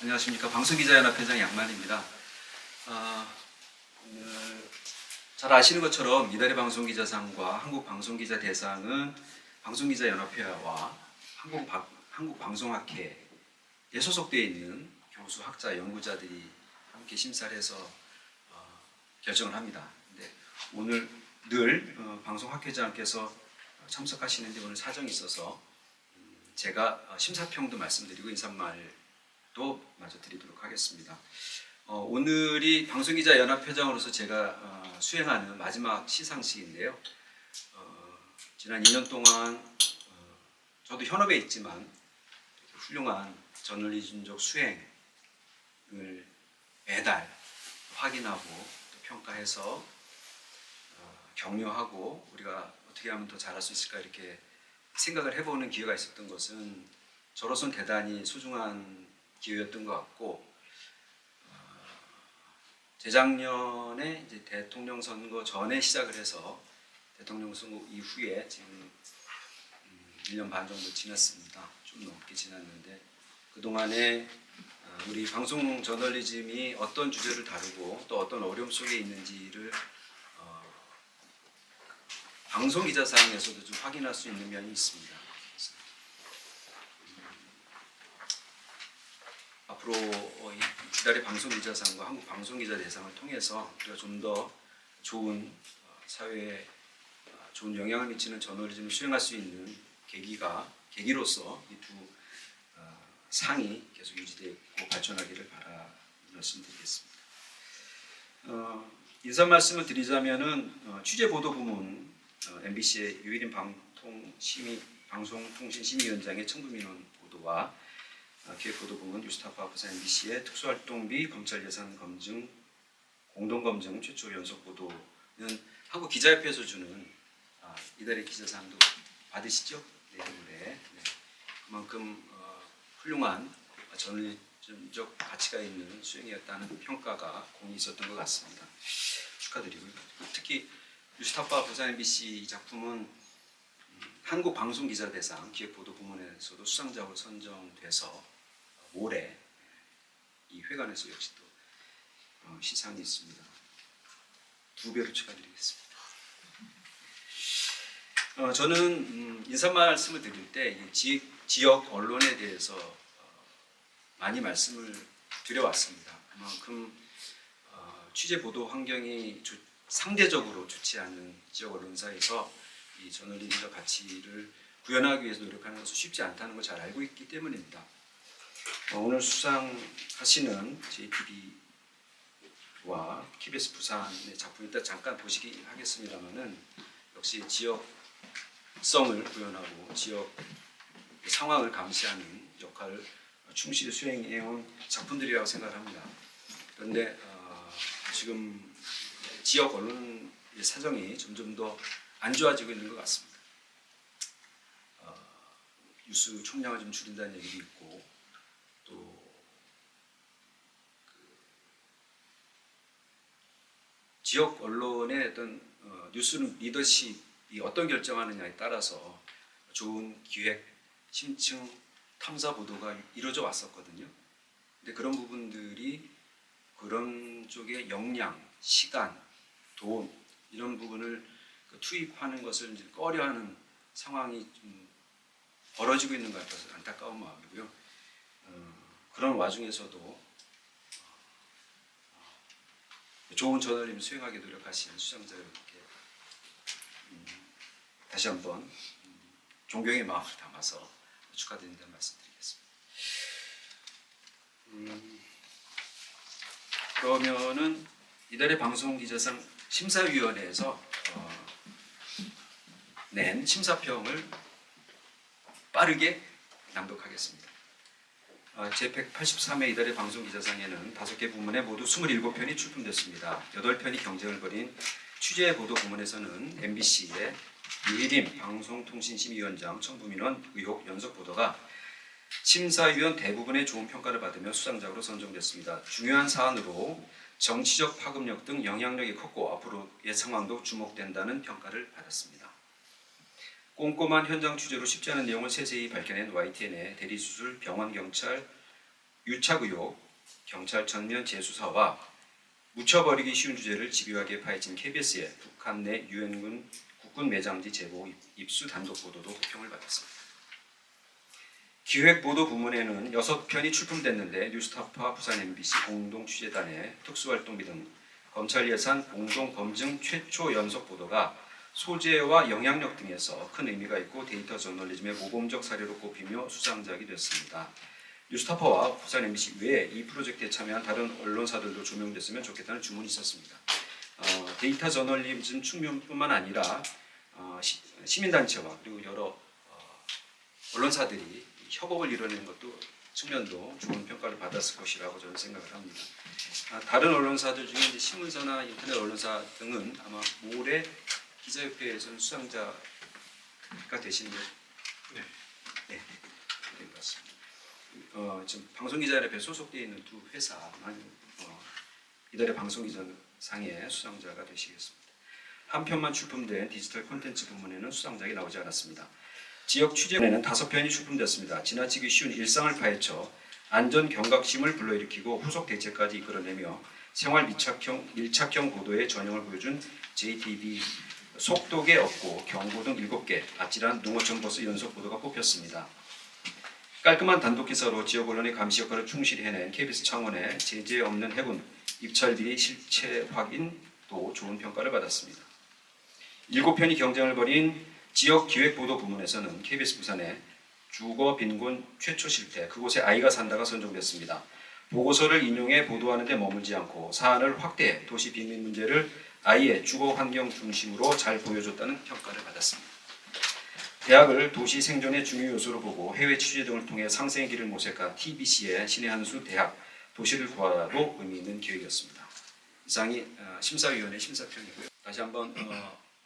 안녕하십니까. 방송기자연합회장 양만입니다. 오늘 잘 아시는 것처럼 이달의 방송기자상과 한국방송기자대상은 방송기자연합회와 한국방송학회에 소속되어 있는 교수, 학자, 연구자들이 함께 심사를 해서 결정을 합니다. 근데 오늘 늘 방송학회장께서 참석하시는데 오늘 사정이 있어서 제가 심사평도 말씀드리고 인사말도 마저 드리도록 하겠습니다. 오늘이 방송기자연합회장으로서 제가 수행하는 마지막 시상식인데요. 지난 2년 동안 저도 현업에 있지만 훌륭한 저널리즘적 수행을 매달 확인하고 또 평가해서 격려하고 우리가 어떻게 하면 더 잘할 수 있을까 이렇게 생각을 해보는 기회가 있었던 것은 저로서는 대단히 소중한 기회였던 것 같고, 재작년에 이제 대통령 선거 전에 시작을 해서 대통령 선거 이후에 지금 1년 반 정도 지났습니다. 좀 넘게 지났는데 그동안에 우리 방송 저널리즘이 어떤 주제를 다루고 또 어떤 어려움 속에 있는지를 방송 기자상에서도 좀 확인할 수 있는 면이 있습니다. 앞으로 이달의 방송 기자상과 한국 방송 기자 대상을 통해서 우리가 좀 더 좋은 사회에 좋은 영향을 미치는 저널리즘을 수행할 수 있는 계기로서 이 두 상이 계속 유지되고 발전하기를 바라 말씀드리겠습니다. 인사 말씀을 드리자면은 취재 보도 부문 MBC의 유일인 방송통신심의위원장의 청부민원 보도와 기획보도 부문 뉴스타파 부산 MBC의 특수활동비 검찰 예산 검증 공동검증 최초 연속 보도는 한국 기자협회에서 주는 이달의 기자상도 받으시죠? 내년에. 네. 그만큼 훌륭한 저널리즘적 가치가 있는 수행이었다는 평가가 공이 있었던 것 같습니다. 축하드리고요. 특히 뉴스타파 부산 MBC 이 작품은 한국방송기자대상 기획보도 부문에서도 수상작으로 선정돼서 올해 이 회관에서 역시 또 시상이 있습니다. 2배로 축하드리겠습니다. 저는 인사 말씀을 드릴 때 지역 언론에 대해서 많이 말씀을 드려왔습니다. 그만큼 취재 보도 환경이 상대적으로 좋지 않은 지역 언론사에서 이 저널리즘적 가치를 구현하기 위해서 노력하는 것은 쉽지 않다는 걸 잘 알고 있기 때문입니다. 오늘 수상하시는 JTBC와 KBS 부산의 작품 일단 잠깐 보시기 하겠습니다만은 역시 지역성을 구현하고 지역 상황을 감시하는 역할을 충실히 수행해온 작품들이라고 생각합니다. 그런데 지금 지역 언론의 사정이 점점 더 안 좋아지고 있는 것 같습니다. 뉴스 총량을 좀 줄인다는 얘기도 있고 또 지역 언론의 어떤 뉴스 리더십이 어떤 결정하느냐에 따라서 좋은 기획, 심층, 탐사 보도가 이루어져 왔었거든요. 근데 그런 부분들이 그런 쪽의 역량, 시간, 돈 이런 부분을 투입하는 것을 이제 꺼려하는 상황이 좀 벌어지고 있는 것 같아서 안타까운 마음이고요. 그런 와중에서도 좋은 저널리즘 수행하기 노력하신 수상자 여러분께 다시 한번 존경의 마음을 담아서 축하드린다는 말씀드리겠습니다. 그러면은 이달의 방송기자상 심사위원회에서 낸 심사평을 빠르게 낭독하겠습니다. 제183회 이달의 방송기자상에는 5개 부문에 모두 27편이 출품됐습니다. 8편이 경쟁을 벌인 취재보도 부문에서는 MBC의 유일임 방송통신심의위원장 청부민원 의혹 연속보도가 심사위원 대부분의 좋은 평가를 받으며 수상작으로 선정됐습니다. 중요한 사안으로 정치적 파급력 등 영향력이 컸고 앞으로의 상황도 주목된다는 평가를 받았습니다. 꼼꼼한 현장 취재로 쉽지 않은 내용을 세세히 밝혀낸 YTN의 대리수술, 병원, 경찰, 유착 의혹, 경찰 전면 재수사와 묻혀버리기 쉬운 주제를 집요하게 파헤친 KBS의 북한 내 유엔군 국군 매장지 제보 입수 단독 보도도 호평을 받았습니다. 기획보도 부문에는 6편이 출품됐는데 뉴스타파 부산 MBC 공동 취재단의 특수활동비 등 검찰 예산 공동 검증 최초 연속 보도가 소재와 영향력 등에서 큰 의미가 있고 데이터 저널리즘의 모범적 사례로 꼽히며 수상작이 됐습니다. 뉴스타파와 부산 MBC 외에 이 프로젝트에 참여한 다른 언론사들도 조명됐으면 좋겠다는 주문이 있었습니다. 데이터 저널리즘 측면뿐만 아니라 시민단체와 그리고 여러 언론사들이 협업을 이뤄내는 것도 측면도 좋은 평가를 받았을 것이라고 저는 생각을 합니다. 다른 언론사들 중에 이제 신문사나 인터넷 언론사 등은 아마 모레 기자협회에서는 수상자가 되시는 네, 된 것 같습니다. 지금 방송기자협회에 소속되어 있는 두 회사만 이달의 방송기자상의 수상자가 되시겠습니다. 한 편만 출품된 디지털 콘텐츠 부문에는 수상작이 나오지 않았습니다. 지역 취재부에는 5편이 출품됐습니다. 지나치기 쉬운 일상을 파헤쳐 안전 경각심을 불러일으키고 후속 대책까지 이끌어내며 생활 밀착형 보도의 전형을 보여준 JTB 속독에 없고 경고 등 7개 아찔한 농어촌 버스 연속 보도가 뽑혔습니다. 깔끔한 단독 기사로 지역 언론의 감시 역할을 충실히 해낸 KBS 창원의 제재 없는 해군 입찰 비리 실체 확인도 좋은 평가를 받았습니다. 7편이 경쟁을 벌인 지역 기획보도 부문에서는 KBS 부산의 주거 빈곤 최초 실태, 그곳에 아이가 산다가 선정됐습니다. 보고서를 인용해 보도하는 데 머물지 않고 사안을 확대해 도시 빈민 문제를 아이의 주거 환경 중심으로 잘 보여줬다는 평가를 받았습니다. 대학을 도시 생존의 중요 요소로 보고 해외 취재 등을 통해 상생의 길을 모색한 TBC의 신의 한 수 대학 도시를 구하라도 의미 있는 기획이었습니다. 이상이 심사위원회 심사평이고요. 다시 한번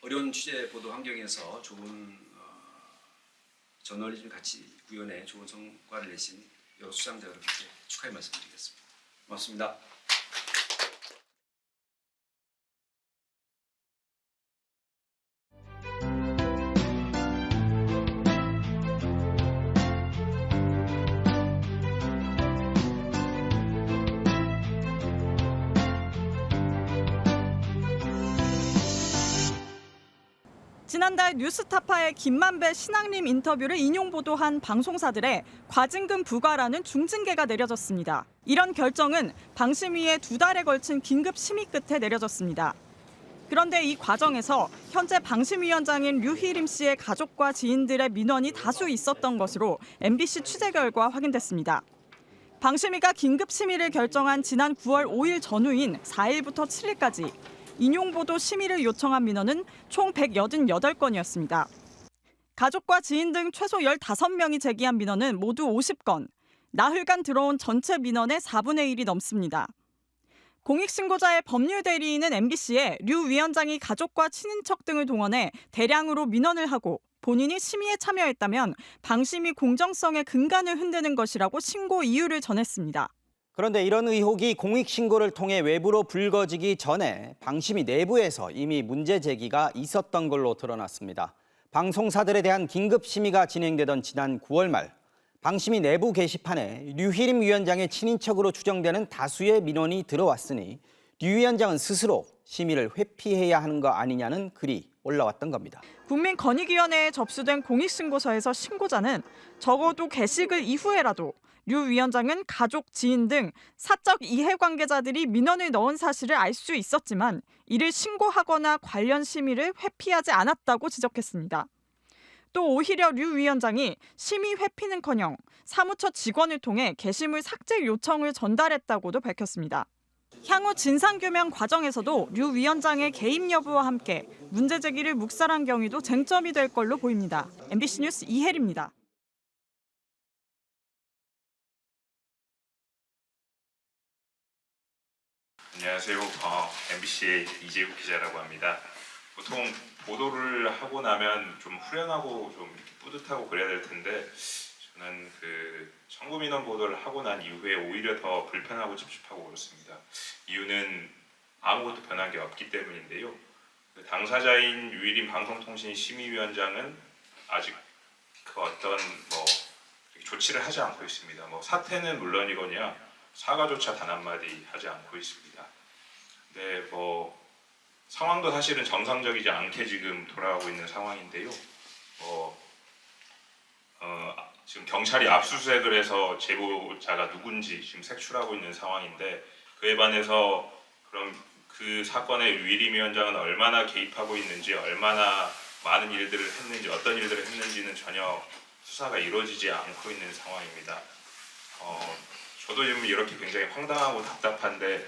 어려운 취재 보도 환경에서 좋은 저널리즘 가치 구현에 좋은 성과를 내신 여러 수상자 여러분께 축하의 말씀드리겠습니다. 고맙습니다. 지난달 뉴스타파의 김만배 신앙림 인터뷰를 인용 보도한 방송사들의 과징금 부과라는 중징계가 내려졌습니다. 이런 결정은 방심위의 2달에 걸친 긴급 심의 끝에 내려졌습니다. 그런데 이 과정에서 현재 방심위원장인 류희림 씨의 가족과 지인들의 민원이 다수 있었던 것으로 MBC 취재 결과 확인됐습니다. 방심위가 긴급 심의를 결정한 지난 9월 5일 전후인 4일부터 7일까지 인용보도 심의를 요청한 민원은 총 188건이었습니다. 가족과 지인 등 최소 15명이 제기한 민원은 모두 50건, 나흘간 들어온 전체 민원의 4분의 1이 넘습니다. 공익신고자의 법률 대리인은 MBC에 류 위원장이 가족과 친인척 등을 동원해 대량으로 민원을 하고 본인이 심의에 참여했다면 방심위 공정성의 근간을 흔드는 것이라고 신고 이유를 전했습니다. 그런데 이런 의혹이 공익신고를 통해 외부로 불거지기 전에 방심위 내부에서 이미 문제 제기가 있었던 걸로 드러났습니다. 방송사들에 대한 긴급심의가 진행되던 지난 9월 말 방심위 내부 게시판에 류희림 위원장의 친인척으로 추정되는 다수의 민원이 들어왔으니 류 위원장은 스스로 심의를 회피해야 하는 거 아니냐는 글이 올라왔던 겁니다. 국민권익위원회에 접수된 공익신고서에서 신고자는 적어도 게시글 이후에라도 류 위원장은 가족, 지인 등 사적 이해관계자들이 민원을 넣은 사실을 알 수 있었지만 이를 신고하거나 관련 심의를 회피하지 않았다고 지적했습니다. 또 오히려 류 위원장이 심의 회피는커녕 사무처 직원을 통해 게시물 삭제 요청을 전달했다고도 밝혔습니다. 향후 진상규명 과정에서도 류 위원장의 개입 여부와 함께 문제 제기를 묵살한 경위도 쟁점이 될 걸로 보입니다. MBC 뉴스 이혜리입니다. 안녕하세요. MBC의 이재욱 기자라고 합니다. 보통 보도를 하고 나면 좀 후련하고 좀 뿌듯하고 그래야 될 텐데 저는 청구 민원 보도를 하고 난 이후에 오히려 더 불편하고 찝찝하고 그렇습니다. 이유는 아무것도 변한 게 없기 때문인데요. 당사자인 유일인 방송통신심의위원장은 아직 어떤 조치를 하지 않고 있습니다. 뭐 사퇴는 물론이거니와 사과조차 단 한마디 하지 않고 있습니다. 네, 뭐 상황도 사실은 정상적이지 않게 지금 돌아가고 있는 상황인데요. 지금 경찰이 압수수색을 해서 제보자가 누군지 지금 색출하고 있는 상황인데, 그에 반해서 그럼 그 사건의 위림위원장은 얼마나 개입하고 있는지, 얼마나 많은 일들을 했는지, 어떤 일들을 했는지는 전혀 수사가 이루어지지 않고 있는 상황입니다. 저도 지금 이렇게 굉장히 황당하고 답답한데,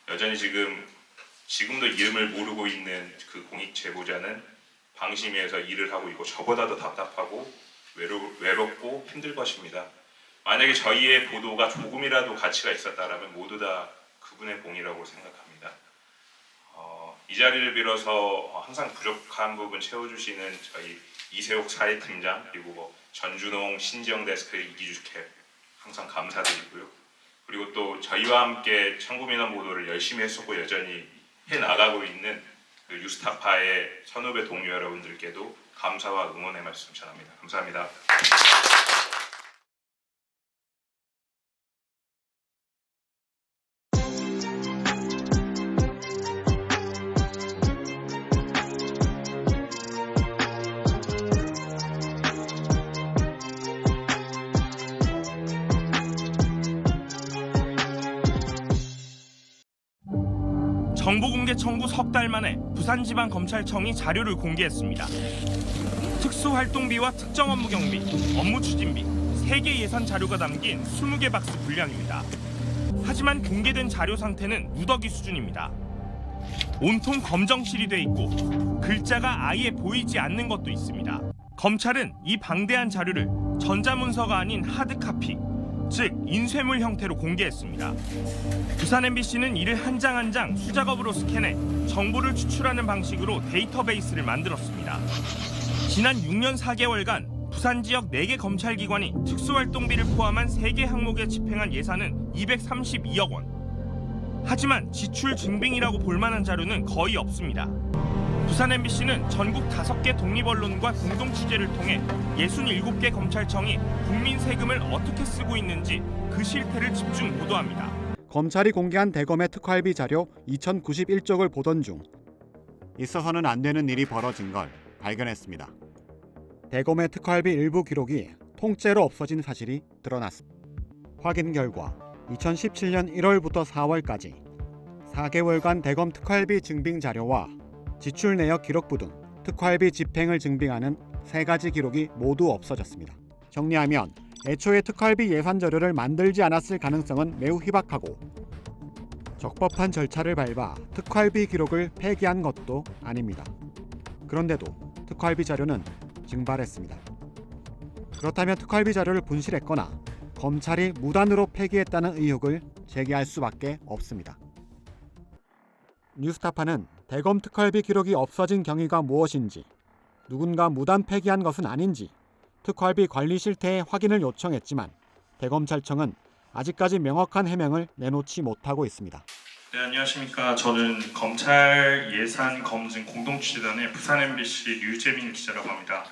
여전히 지금도 이름을 모르고 있는 그 공익 제보자는 방심위에서 일을 하고 있고, 저보다 더 답답하고 외롭고 힘들 것입니다. 만약에 저희의 보도가 조금이라도 가치가 있었다라면 모두 다 그분의 공이라고 생각합니다. 이 자리를 빌어서 항상 부족한 부분 채워주시는 저희 이세옥 사회팀장, 그리고 뭐 전준홍, 신지영 데스크, 이기주 캡 항상 감사드리고요. 그리고 또 저희와 함께 청구민원 보도를 열심히 했었고 여전히 해나가고 있는 그 뉴스타파의 선후배 동료 여러분들께도 감사와 응원의 말씀 전합니다. 감사합니다. 정보공개 청구 석 달 만에 부산지방검찰청이 자료를 공개했습니다. 특수활동비와 특정 업무 경비, 업무 추진비, 3개 예산 자료가 담긴 20개 박스 분량입니다. 하지만 공개된 자료 상태는 누더기 수준입니다. 온통 검정실이 돼 있고 글자가 아예 보이지 않는 것도 있습니다. 검찰은 이 방대한 자료를 전자문서가 아닌 하드카피, 즉 인쇄물 형태로 공개했습니다. 부산 MBC는 이를 한 장 한 장 수작업으로 스캔해 정보를 추출하는 방식으로 데이터베이스를 만들었습니다. 지난 6년 4개월간 부산 지역 4개 검찰기관이 특수활동비를 포함한 3개 항목에 집행한 예산은 232억 원. 하지만 지출 증빙이라고 볼만한 자료는 거의 없습니다. 부산 MBC는 전국 5개 독립언론과 공동 취재를 통해 67개 검찰청이 국민 세금을 어떻게 쓰고 있는지 그 실태를 집중 보도합니다. 검찰이 공개한 대검의 특활비 자료 2091쪽을 보던 중 있어서는 안 되는 일이 벌어진 걸 발견했습니다. 대검의 특활비 일부 기록이 통째로 없어진 사실이 드러났습니다. 확인 결과 2017년 1월부터 4월까지 4개월간 대검 특활비 증빙 자료와 지출 내역 기록부 등 특활비 집행을 증빙하는 3가지 기록이 모두 없어졌습니다. 정리하면 애초에 특활비 예산 자료를 만들지 않았을 가능성은 매우 희박하고, 적법한 절차를 밟아 특활비 기록을 폐기한 것도 아닙니다. 그런데도 특활비 자료는 증발했습니다. 그렇다면 특활비 자료를 분실했거나 검찰이 무단으로 폐기했다는 의혹을 제기할 수밖에 없습니다. 뉴스타파는 대검 특활비 기록이 없어진 경위가 무엇인지, 누군가 무단 폐기한 것은 아닌지 특활비 관리 실태의 확인을 요청했지만 대검찰청은 아직까지 명확한 해명을 내놓지 못하고 있습니다. 네, 안녕하십니까. 저는 검찰 예산 검증 공동취재단의 부산 MBC 류재민 기자라고 합니다.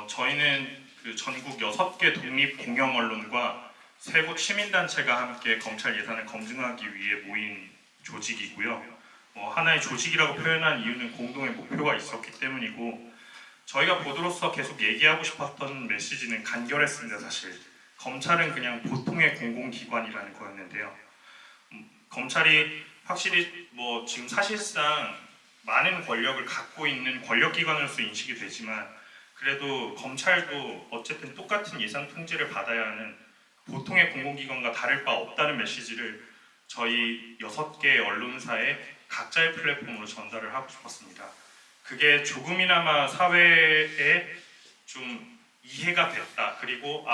저희는 그 전국 6개 독립 공영 언론과 3곳 시민단체가 함께 검찰 예산을 검증하기 위해 모인 조직이고요. 하나의 조직이라고 표현한 이유는 공동의 목표가 있었기 때문이고, 저희가 보도로서 계속 얘기하고 싶었던 메시지는 간결했습니다. 사실 검찰은 그냥 보통의 공공기관이라는 거였는데요. 검찰이 확실히 지금 사실상 많은 권력을 갖고 있는 권력기관으로서 인식이 되지만, 그래도 검찰도 어쨌든 똑같은 예산 통제를 받아야 하는 보통의 공공기관과 다를 바 없다는 메시지를 저희 6개 언론사의 각자의 플랫폼으로 전달을 하고 싶었습니다. 그게 조금이나마 사회에 좀 이해가 됐다. 그리고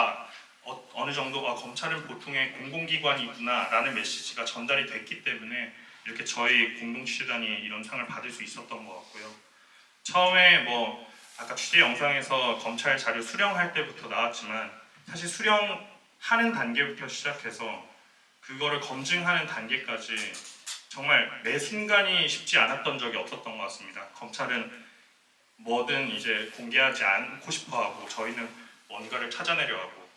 어느 정도 검찰은 보통의 공공기관이구나 라는 메시지가 전달이 됐기 때문에 이렇게 저희 공동취재단이 이런 상을 받을 수 있었던 것 같고요. 처음에 아까 취재 영상에서 검찰 자료 수령할 때부터 나왔지만, 사실 수령하는 단계부터 시작해서 그거를 검증하는 단계까지 정말 매 순간이 쉽지 않았던 적이 없었던 것 같습니다. 검찰은 뭐든 이제 공개하지 않고 싶어하고, 저희는 뭔가를 찾아내려 하고,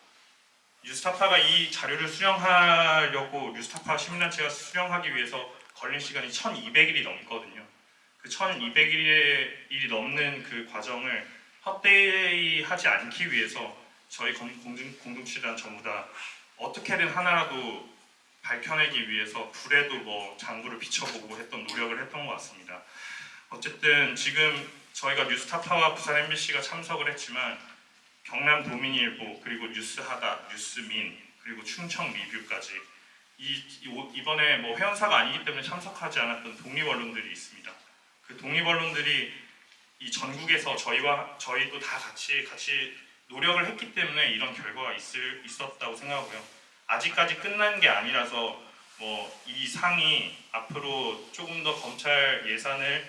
뉴스타파가 이 자료를 수령하려고 뉴스타파 시민단체가 수령하기 위해서 걸린 시간이 1,200일이 넘거든요. 그 1,200일이 넘는 그 과정을 헛되이 하지 않기 위해서 저희 공동취재단 전부 다 어떻게든 하나라도 밝혀내기 위해서 불에도 뭐 장구를 비춰보고 했던 노력을 했던 것 같습니다. 어쨌든 지금 저희가 뉴스타파와 부산 MBC가 참석을 했지만 경남 도민일보 그리고 뉴스하다, 뉴스민 그리고 충청 리뷰까지 이번에 뭐 회원사가 아니기 때문에 참석하지 않았던 독립 언론들이 있습니다. 그 독립 언론들이 이 전국에서 저희도 다 같이 노력을 했기 때문에 이런 결과가 있었다고 생각하고요. 아직까지 끝난 게 아니라서 뭐 이 상이 앞으로 조금 더 검찰 예산을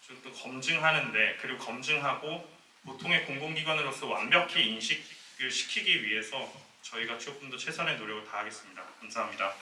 좀 더 검증하는데 그리고 검증하고 보통의 공공기관으로서 완벽히 인식을 시키기 위해서 저희가 조금 더 최선의 노력을 다하겠습니다. 감사합니다.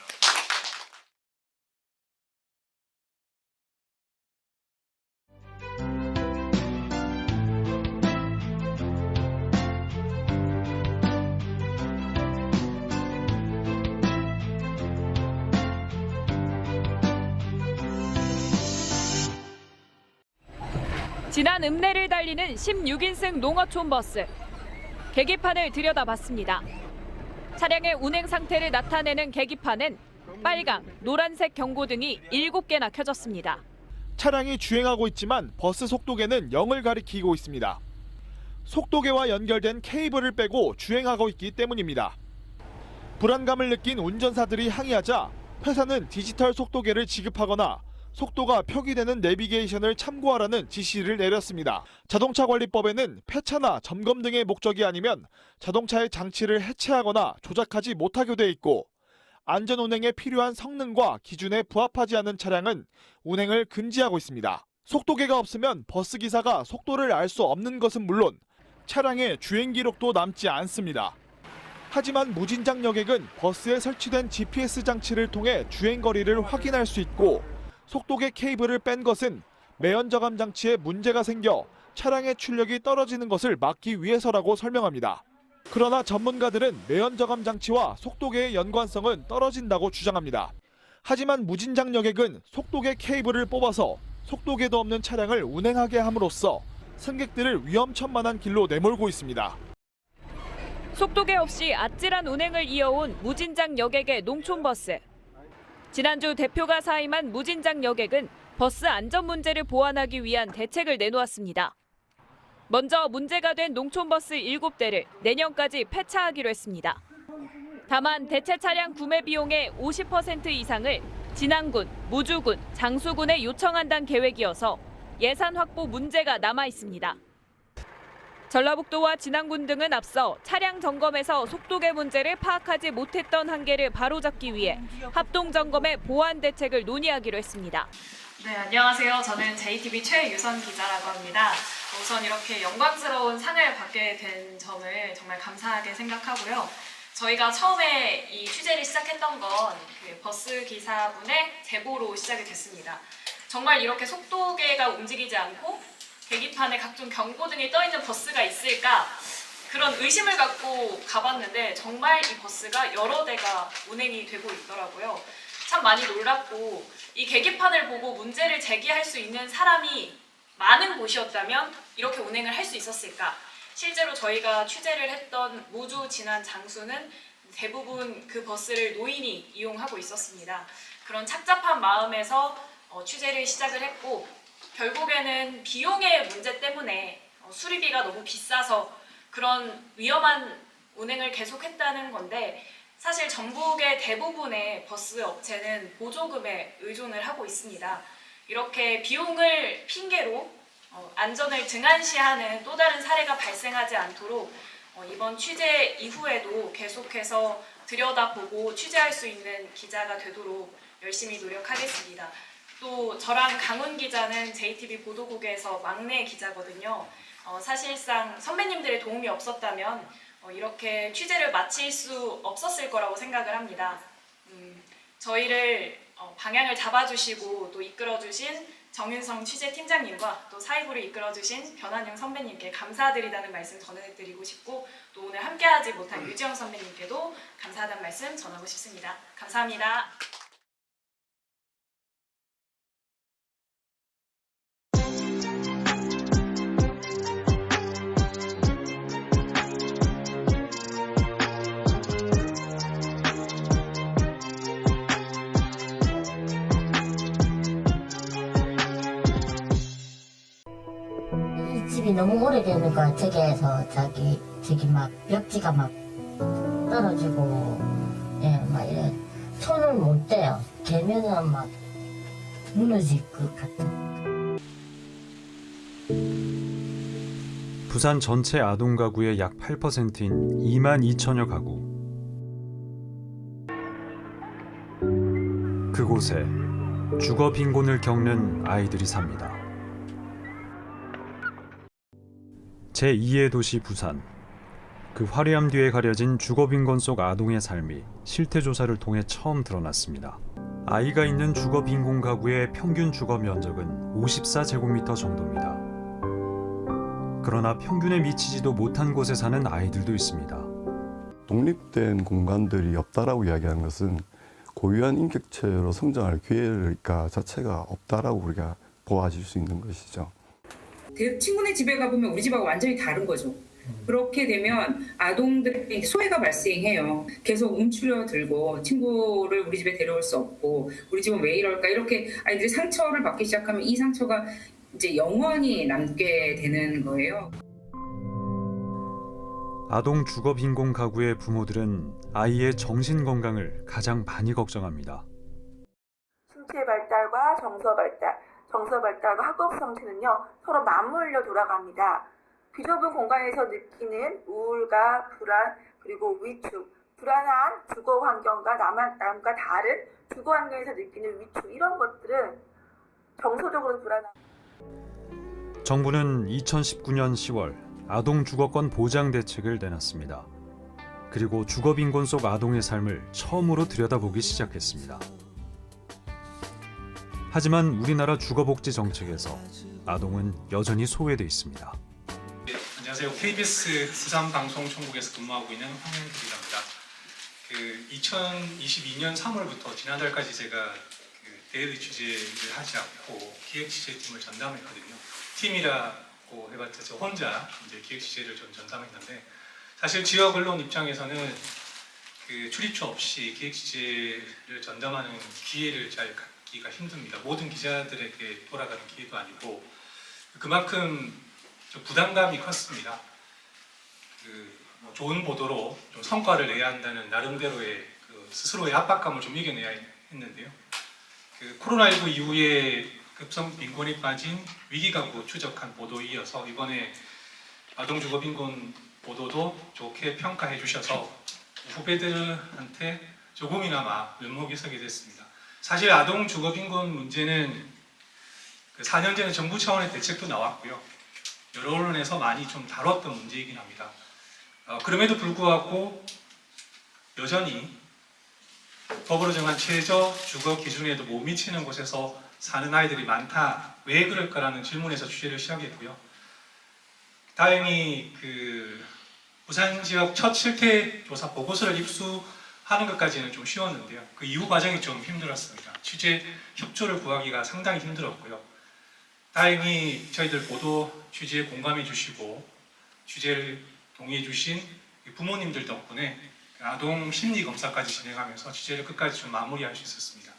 지난 읍내를 달리는 16인승 농어촌 버스. 계기판을 들여다봤습니다. 차량의 운행 상태를 나타내는 계기판엔 빨강, 노란색 경고등이 7개나 켜졌습니다. 차량이 주행하고 있지만 버스 속도계는 0을 가리키고 있습니다. 속도계와 연결된 케이블을 빼고 주행하고 있기 때문입니다. 불안감을 느낀 운전사들이 항의하자 회사는 디지털 속도계를 지급하거나 속도가 표기되는 내비게이션을 참고하라는 지시를 내렸습니다. 자동차관리법에는 폐차나 점검 등의 목적이 아니면 자동차의 장치를 해체하거나 조작하지 못하게 돼 있고 안전운행에 필요한 성능과 기준에 부합하지 않는 차량은 운행을 금지하고 있습니다. 속도계가 없으면 버스기사가 속도를 알 수 없는 것은 물론 차량의 주행 기록도 남지 않습니다. 하지만 무진장 여객은 버스에 설치된 GPS 장치를 통해 주행 거리를 확인할 수 있고 속도계 케이블을 뺀 것은 매연 저감 장치에 문제가 생겨 차량의 출력이 떨어지는 것을 막기 위해서라고 설명합니다. 그러나 전문가들은 매연 저감 장치와 속도계의 연관성은 떨어진다고 주장합니다. 하지만 무진장 여객은 속도계 케이블을 뽑아서 속도계도 없는 차량을 운행하게 함으로써 승객들을 위험천만한 길로 내몰고 있습니다. 속도계 없이 아찔한 운행을 이어온 무진장 여객의 농촌버스. 지난주 대표가 사임한 무진장 여객은 버스 안전 문제를 보완하기 위한 대책을 내놓았습니다. 먼저 문제가 된 농촌버스 7대를 내년까지 폐차하기로 했습니다. 다만 대체 차량 구매 비용의 50% 이상을 진안군, 무주군, 장수군에 요청한다는 계획이어서 예산 확보 문제가 남아 있습니다. 전라북도와 진안군 등은 앞서 차량 점검에서 속도계 문제를 파악하지 못했던 한계를 바로잡기 위해 합동점검의 보완 대책을 논의하기로 했습니다. 네, 안녕하세요. 저는 JTB 최유선 기자라고 합니다. 우선 이렇게 영광스러운 상을 받게 된 점을 정말 감사하게 생각하고요. 저희가 처음에 이 취재를 시작했던 건 그 버스 기사분의 제보로 시작이 됐습니다. 정말 이렇게 속도계가 움직이지 않고 계기판에 각종 경고등이 떠 있는 버스가 있을까? 그런 의심을 갖고 가봤는데 정말 이 버스가 여러 대가 운행이 되고 있더라고요. 참 많이 놀랍고 이 계기판을 보고 문제를 제기할 수 있는 사람이 많은 곳이었다면 이렇게 운행을 할 수 있었을까? 실제로 저희가 취재를 했던 무주, 진안, 장수는 대부분 그 버스를 노인이 이용하고 있었습니다. 그런 착잡한 마음에서 취재를 시작을 했고 결국에는 비용의 문제 때문에 수리비가 너무 비싸서 그런 위험한 운행을 계속했다는 건데 사실 전국의 대부분의 버스 업체는 보조금에 의존을 하고 있습니다. 이렇게 비용을 핑계로 안전을 등한시하는 또 다른 사례가 발생하지 않도록 이번 취재 이후에도 계속해서 들여다보고 취재할 수 있는 기자가 되도록 열심히 노력하겠습니다. 또 저랑 강훈 기자는 JTB 보도국에서 막내 기자거든요. 사실상 선배님들의 도움이 없었다면 이렇게 취재를 마칠 수 없었을 거라고 생각을 합니다. 저희를 방향을 잡아주시고 또 이끌어주신 정은성 취재팀장님과 또 사회부를 이끌어주신 변한영 선배님께 감사드리다는 말씀 전해드리고 싶고 또 오늘 함께하지 못한 유지영 선배님께도 감사하다는 말씀 전하고 싶습니다. 감사합니다. 이 집이 너무 오래되니까 저기에서 저기 막 벽지가 막 떨어지고 막 이래 손을 못 대요. 개면은 막 무너질 것 같아. 부산 전체 아동 가구의 약 8%인 2만 2천여 가구. 그곳에 주거 빈곤을 겪는 아이들이 삽니다. 제2의 도시 부산. 그 화려함 뒤에 가려진 주거 빈곤 속 아동의 삶이 실태 조사를 통해 처음 드러났습니다. 아이가 있는 주거 빈곤 가구의 평균 주거 면적은 54제곱미터 정도입니다. 그러나 평균에 미치지도 못한 곳에 사는 아이들도 있습니다. 독립된 공간들이 없다라고 이야기하는 것은 고유한 인격체로 성장할 기회가 자체가 없다라고 우리가 보아질 수 있는 것이죠. 친구네 집에 가보면 우리 집하고 완전히 다른 거죠. 그렇게 되면 아동들이 소외가 발생해요. 계속 움츠려 들고 친구를 우리 집에 데려올 수 없고 우리 집은 왜 이럴까 이렇게 아이들이 상처를 받기 시작하면 이 상처가 이제 영원히 남게 되는 거예요. 아동 주거 빈곤 가구의 부모들은 아이의 정신 건강을 가장 많이 걱정합니다. 신체 발달과 정서 발달과 학업 성취는요 서로 맞물려 돌아갑니다. 비좁은 공간에서 느끼는 우울과 불안 그리고 위축, 불안한 주거 환경과 남과 다른 주거 환경에서 느끼는 위축 이런 것들은 정서적으로 불안한. 정부는 2019년 10월 아동 주거권 보장 대책을 내놨습니다. 그리고 주거 빈곤 속 아동의 삶을 처음으로 들여다보기 시작했습니다. 하지만 우리나라 주거복지 정책에서 아동은 여전히 소외돼 있습니다. 안녕하세요. KBS 부산방송총국에서 근무하고 있는 황현길입니다. 2022년 3월부터 지난달까지 제가 대외 취재를 하지 않고 기획 취재팀을 전담했거든요. 팀이라고 해봤자 저 혼자 이제 기획 취재를 좀 전담했는데 사실 지역 언론 입장에서는 출입처 없이 기획 취재를 전담하는 기회를 잘 갖기가 힘듭니다. 모든 기자들에게 돌아가는 기회도 아니고 그만큼 좀 부담감이 컸습니다. 좋은 보도로 좀 성과를 내야 한다는 나름대로의 스스로의 압박감을 좀 이겨내야 했는데요. 코로나19 이후에 급성 빈곤에 빠진 위기가구 추적한 보도에 이어서 이번에 아동주거 빈곤 보도도 좋게 평가해 주셔서 후배들한테 조금이나마 면목이 서게 됐습니다. 사실 아동주거 빈곤 문제는 4년 전에 정부 차원의 대책도 나왔고요. 여러 언론에서 많이 좀 다뤘던 문제이긴 합니다. 그럼에도 불구하고 여전히 법으로 정한 최저 주거 기준에도 못 미치는 곳에서 사는 아이들이 많다. 왜 그럴까라는 질문에서 취재를 시작했고요. 다행히 부산 지역 첫 실태 조사 보고서를 입수하는 것까지는 좀 쉬웠는데요. 그 이후 과정이 좀 힘들었습니다. 취재 협조를 구하기가 상당히 힘들었고요. 다행히 저희들 보도 취재에 공감해 주시고 취재를 동의해 주신 부모님들 덕분에 아동 심리 검사까지 진행하면서 취재를 끝까지 좀 마무리할 수 있었습니다.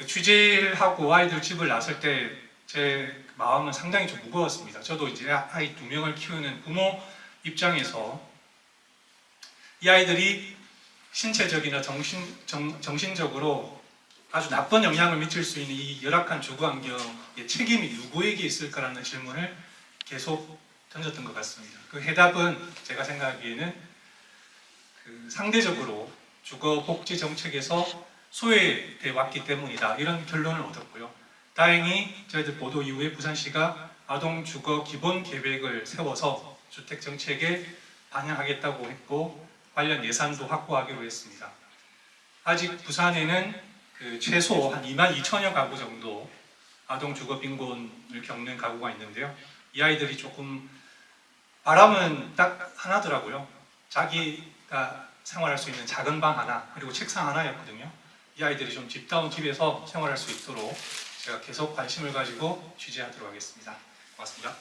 취재를 하고 아이들 집을 나설 때 제 마음은 상당히 좀 무거웠습니다. 저도 이제 아이 2명을 키우는 부모 입장에서 이 아이들이 신체적이나 정신적으로 아주 나쁜 영향을 미칠 수 있는 이 열악한 주거 환경의 책임이 누구에게 있을까라는 질문을 계속 던졌던 것 같습니다. 그 해답은 제가 생각하기에는 상대적으로 주거 복지 정책에서 소외돼 왔기 때문이다. 이런 결론을 얻었고요. 다행히 저희들 보도 이후에 부산시가 아동 주거 기본 계획을 세워서 주택 정책에 반영하겠다고 했고 관련 예산도 확보하기로 했습니다. 아직 부산에는 최소 한 2만 2천여 가구 정도 아동 주거 빈곤을 겪는 가구가 있는데요. 이 아이들이 조금 바람은 딱 하나더라고요. 자기가 생활할 수 있는 작은 방 하나 그리고 책상 하나였거든요. 이 아이들이 좀 집다운 집에서 생활할 수 있도록 제가 계속 관심을 가지고 취재하도록 하겠습니다. 고맙습니다.